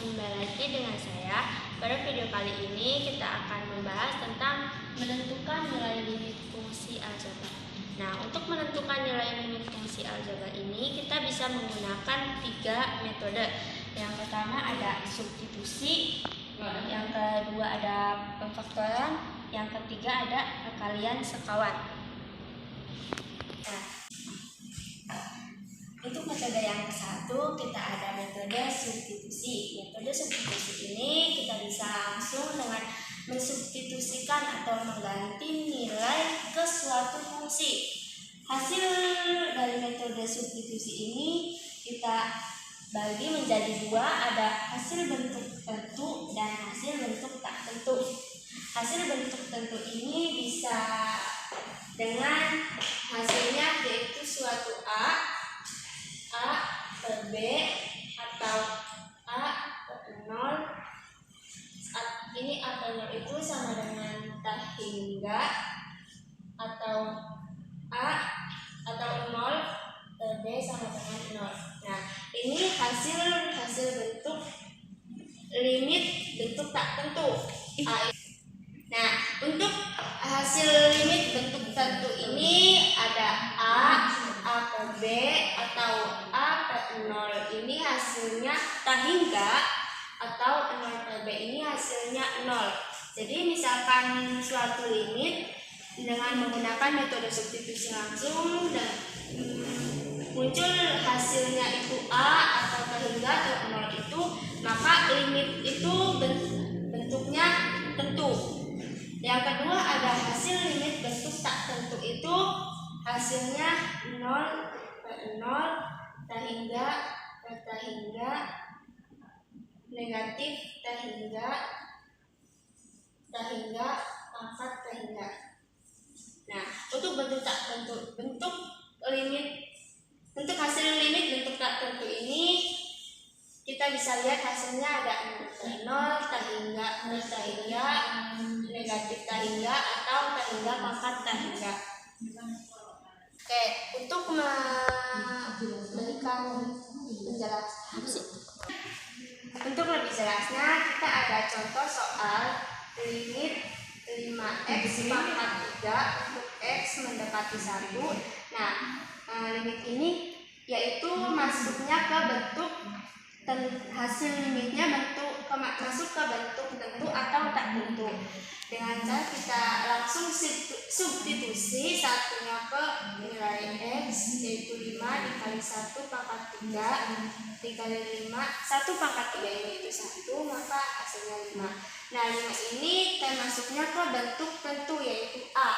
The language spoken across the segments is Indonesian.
Kembali lagi dengan saya. Pada video kali ini kita akan membahas tentang menentukan nilai limit fungsi aljabar. Nah, untuk menentukan nilai limit fungsi aljabar ini kita bisa menggunakan 3 metode. Yang pertama ada substitusi, yang kedua ada pemfaktoran, yang ketiga ada perkalian sekawan. Nah, untuk metode yang satu kita ada metode substitusi. Metode substitusi ini kita bisa langsung dengan mensubstitusikan atau mengganti nilai ke suatu fungsi. Hasil dari metode substitusi ini kita bagi menjadi dua, ada hasil bentuk tentu dan hasil bentuk tak tentu. Hasil bentuk tentu ini bisa dengan hasilnya yaitu suatu A per B atau A per 0. Ini A per 0 itu sama dengan tak hingga, atau A atau 0 per B sama dengan 0. Nah, ini hasil bentuk limit bentuk tak tentu. Nah, untuk hasil limit bentuk tentu ini ada A per B atau A per 0 ini hasilnya tak hingga, atau 0 per B ini hasilnya 0. Jadi misalkan suatu limit dengan menggunakan metode substitusi langsung dan muncul hasilnya itu A atau tak hingga atau 0 itu, maka limit itu bentuknya tentu. Yang kedua ada hasil limit bentuk tak tentu itu hasilnya 0 per 0, tak hingga per tak hingga, negatif tak hingga, pangkat tak hingga. Nah, untuk bentuk tak tentu, bentuk hasil limit bentuk tak tentu ini kita bisa lihat hasilnya ada 0 tak hingga, negatif tak hingga, atau tak hingga pangkat tak hingga. Oke, untuk memberikan penjelasan untuk lebih jelasnya kita ada contoh soal limit 5x pangkat 3 untuk x mendekati 1. Nah, limit ini yaitu masuknya ke bentuk hasil limitnya masuk ke bentuk tentu atau tak tentu. Dengan cara kita langsung substitusi satunya ke nilai x yaitu 5 dikali 1 pangkat 3 dikali 5, 1 pangkat 3 ini itu 1, maka hasilnya 5. Nah, 5 ini masuknya ke bentuk tentu yaitu A.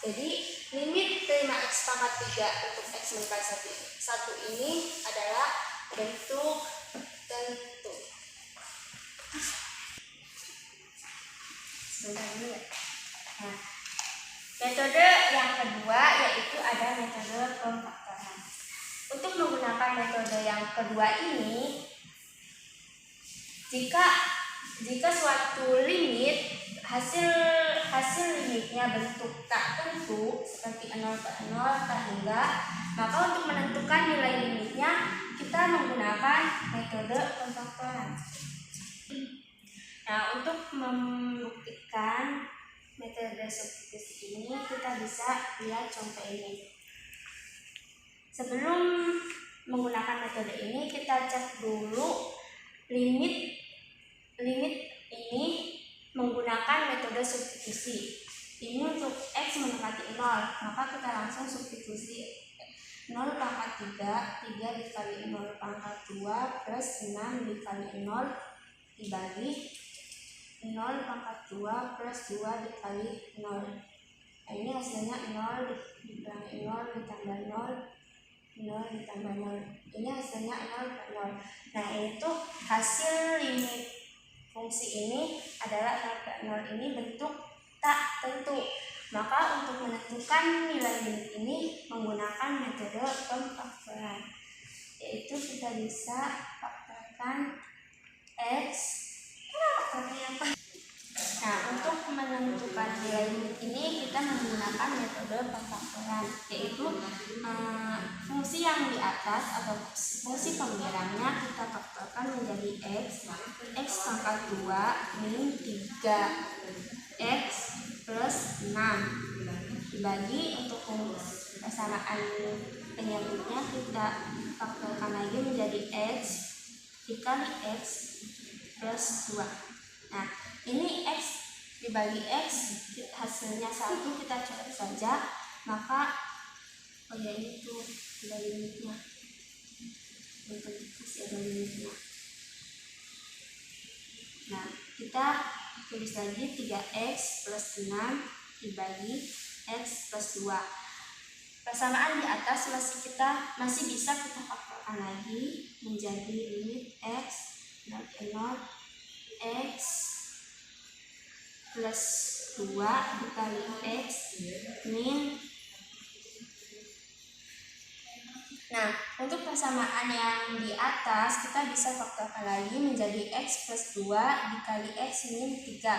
Jadi limit 5x pangkat 3 untuk x mendekati 1 ini adalah bentuk tentu. Nah, metode yang kedua yaitu ada metode pemfaktoran. Untuk menggunakan metode yang kedua ini, jika suatu limit hasil limitnya bentuk tak tentu seperti 0 per 0 tak hingga, maka untuk menentukan nilai limitnya kita menggunakan metode pemfaktoran. Nah, untuk membuktikan metode substitusi ini kita bisa lihat contoh ini. Sebelum menggunakan metode ini kita cek dulu limit ini menggunakan metode substitusi. Ini untuk x mendekati 0, maka kita langsung substitusi 0 pangkat 3 dikali 0 pangkat 2 plus 6 dikali 0 dibagi 0 pangkat 2 plus 2 dikali 0. Nah, ini hasilnya 0 dikurangi 0 ditambah 0 ditambah 0. Ini hasilnya 0 per 0. Nah, itu hasil limit fungsi ini adalah 0 per 0 ini bentuk tak tentu. Maka untuk menentukan nilai limit ini menggunakan metode pemfaktoran, yaitu kita bisa faktorkan x. Nah, untuk menentukan nilai limit ini kita menggunakan metode pemfaktoran, yaitu fungsi yang di atas atau fungsi pemberamnya kita faktorkan akan menjadi X pangkat 2 min 3 X plus 6 dibagi untuk persamaan penyebutnya kita faktorkan lagi menjadi X dikali X plus 2. Nah, ini X dibagi X hasilnya 1, kita coret saja, maka ini tuh ada limitnya, untuk masih ada limitnya. Nah, kita tulis lagi 3X plus 6 dibagi X plus 2. Persamaan di atas masih bisa kita faktorkan lagi menjadi limit X dari 0 X plus 2 dikali X min. Nah, untuk persamaan yang di atas kita bisa faktorkan lagi menjadi X plus 2 dikali X min 3.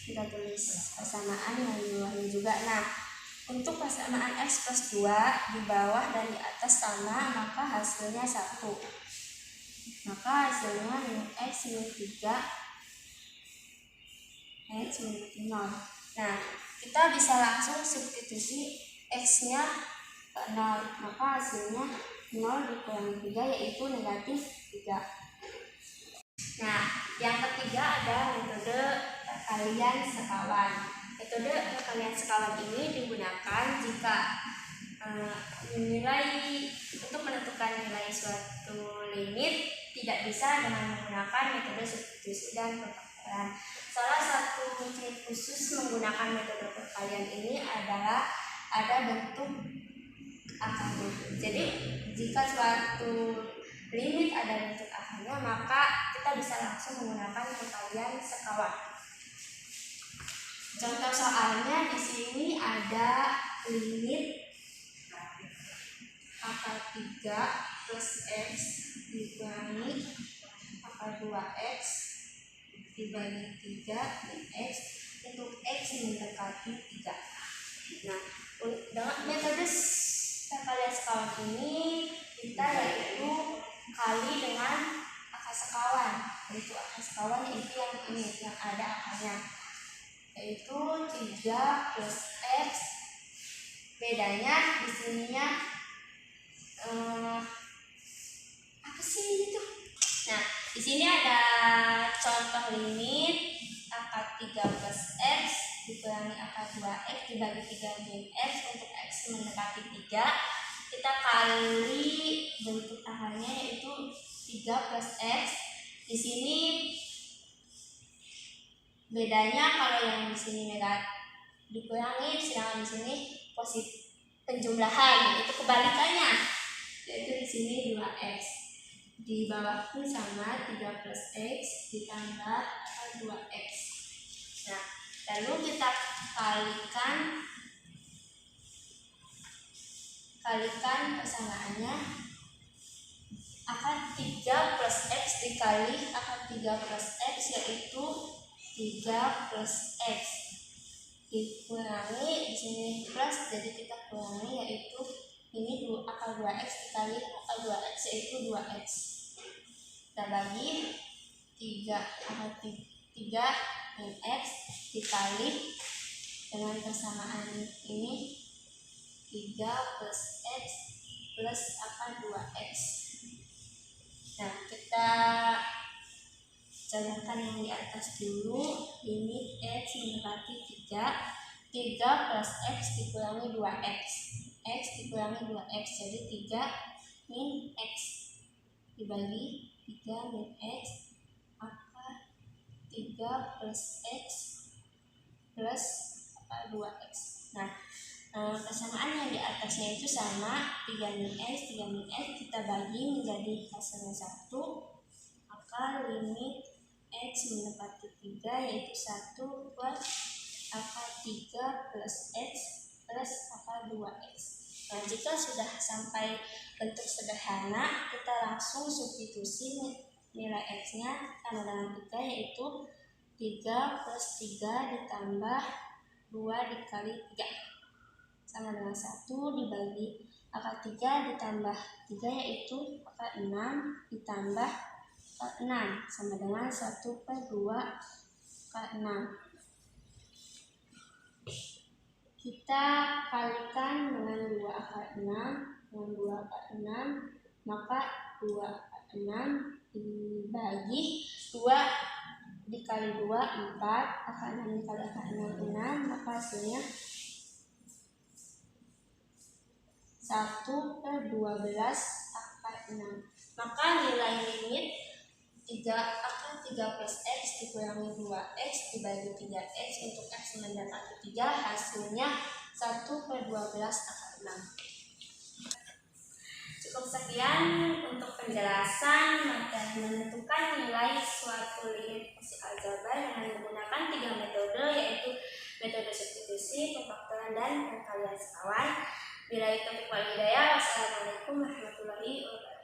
Kita tulis persamaan yang di bawahnya juga. Nah, untuk persamaan X plus 2 di bawah dan di atas sama, maka hasilnya 1. Maka hasilnya X min 3 X min 0. Nah, kita bisa langsung substitusi X-nya 0, maka hasilnya 0 dikurangi 3 yaitu negatif 3. Nah, yang ketiga ada metode perkalian sekawan. Metode perkalian sekawan ini digunakan jika untuk menentukan nilai suatu limit tidak bisa dengan menggunakan metode substitusi dan perpakaian. Salah satu ciri khusus menggunakan metode perkalian ini adalah ada bentuk akarnya. Jadi jika suatu limit ada bentuk akarnya, maka kita bisa langsung menggunakan perkalian sekawan. Contoh soalnya di sini ada limit akar 3 plus X dikurangi akar 2X dibagi 3 min X untuk X mendekati 3. Nah, dengan metode perkalian sekawan ini kita yaitu kali dengan akar sekawan, yaitu akar sekawan yaitu yang ini yang ada akarnya, yaitu 3 plus X. Bedanya di sininya apa sih itu? Nah, di sini ada contoh limit akar 3 plus X dikurangi akar 2X dibagi 3 min X untuk X mendekati 3. Kita kali bentuk akarnya yaitu 3 plus X. Di sini bedanya kalau yang di sini negatif dikurangi, sedangkan di sini positif penjumlahan, itu kebalikannya, yaitu di sini 2X. Di bawah pun sama 3 plus X ditambah 2X. Nah, lalu kita kalikan persamaannya. Akar 3 plus X dikali akar 3 plus X yaitu 3 plus X dikurangi, di sini plus jadi kita kurangi, yaitu ini akar 2X dikali akar 2X yaitu 2X. Kita bagi 3 akar 3 min X dikali dengan persamaan ini 3 plus X plus akar 2X. Nah, kita contohkan yang di atas dulu. Limit X mendekati 3 plus X dikurangi 2X, X dikurangi 2X jadi 3 min X dibagi 3 min X akar 3 plus X plus akar 2X. Nah, persamaan yang di atasnya itu sama, 3 min X kita bagi menjadi hasilnya 1 akar limit X mendekati 3 yaitu 1 plus akar 3 plus X plus akar 2X. Nah, jika sudah sampai bentuk sederhana, kita langsung substitusi nilai X-nya sama dengan 3 yaitu 3 plus 3 ditambah 2 dikali 3 sama dengan 1 dibagi akar 3 ditambah 3 yaitu akar 6 ditambah ke 6 sama dengan 1 per 2 ke 6. Kita kalikan dengan 2 akar 6 dengan 2 akar 6, maka 2 akar 6 dibagi 2 dikali 2 4, akar 6 dikali akar 6 6, maka hasilnya 1 per 12 akar 6. Maka nilai limit 3 akar 3 plus X dikurangi 2X dibagi 3X untuk X mendapati 3, hasilnya 1 per 12 akar 6. Cukup sekian untuk penjelasan materi menentukan nilai suatu limit fungsi aljabar dengan menggunakan 3 metode, yaitu metode substitusi, pemfaktoran, dan perkalian sekawan. Bila itu wal hidayah. Wassalamualaikum warahmatullahi wabarakatuh.